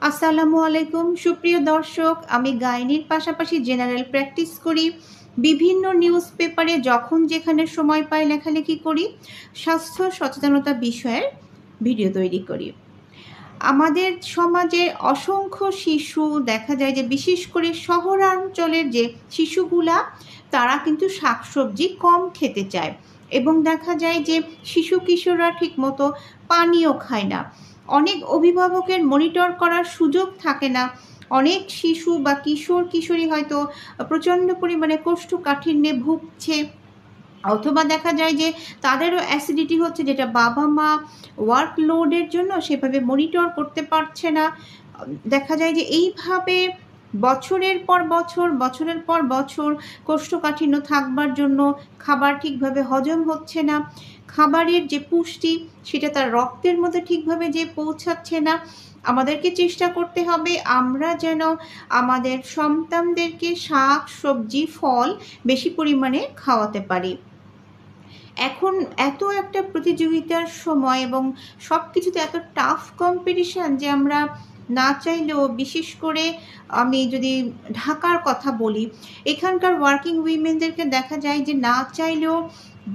আসসালামু আলাইকুম সুপ্রিয় দর্শক, আমি গাইনির পাশাপাশি জেনারেল প্র্যাকটিস করি। বিভিন্ন নিউজ পেপারে যখন যেখানে সময় পাই লেখালেখি করি, স্বাস্থ্য সচেতনতা বিষয়ের ভিডিও তৈরি করি। আমাদের সমাজে অসংখ্য শিশু দেখা যায় যে বিশেষ করে শহরাঞ্চলের যে শিশুগুলা তারা কিন্তু শাকসবজি কম খেতে চায় এবং দেখা যায় যে শিশু কিশোররা ঠিকমতো পানিও খায় না। অনেক অভিভাবকের মনিটর করার সুযোগ থাকে না। অনেক শিশু বা কিশোর কিশোরী হয়তো প্রচণ্ড পরিমাণে কোষ্ঠকাঠিন্যে ভুগছে, অথবা দেখা যায় যে তাদেরও অ্যাসিডিটি হচ্ছে, যেটা বাবা মা ওয়ার্কলোডের জন্য সেভাবে মনিটর করতে পারছে না। দেখা যায় যে এইভাবে বছরের পর বছর কোষ্ঠকাঠিন্য থাকবার জন্য খাবার ঠিকভাবে হজম হচ্ছে না, খাবারের যে পুষ্টি সেটা তার রক্তের মধ্যে ঠিকভাবে যে পৌঁছাচ্ছে না। আমাদেরকে চেষ্টা করতে হবে আমরা যেন আমাদের সন্তানদেরকে শাক সবজি ফল বেশি পরিমাণে খাওয়াতে পারি। এখন এত একটা প্রতিযোগিতার সময় এবং সব কিছুতে এত টাফ কম্পিটিশান যে আমরা না চাইলেও, বিশেষ করে আমি যদি ঢাকার কথা বলি, এখানকার ওয়ার্কিং উইমেনদেরকে দেখা যায় যে না চাইলেও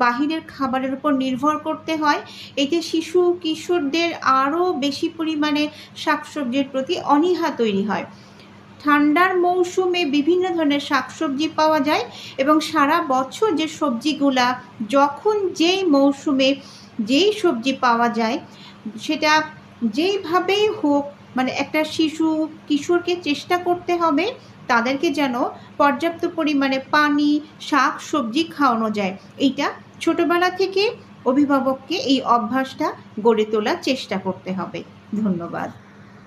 বাহিরের খাবারের উপর নির্ভর করতে হয়। এতে শিশু কিশোরদের আরও বেশি পরিমাণে শাকসবজির প্রতি অনীহা তৈরি হয়। ঠান্ডার মৌসুমে বিভিন্ন ধরনের শাকসবজি পাওয়া যায় এবং সারা বছর যে সবজিগুলা যখন যেই মৌসুমে যেই সবজি পাওয়া যায় সেটা যেইভাবেই হোক, মানে একটা শিশু কিশোরকে চেষ্টা করতে হবে তাদেরকে যেন পর্যাপ্ত পরিমাণে পানি শাক সবজি খাওয়ানো যায়। এইটা ছোটবেলা থেকে অভিভাবককে এই অভ্যাসটা গড়ে তোলার চেষ্টা করতে হবে। ধন্যবাদ।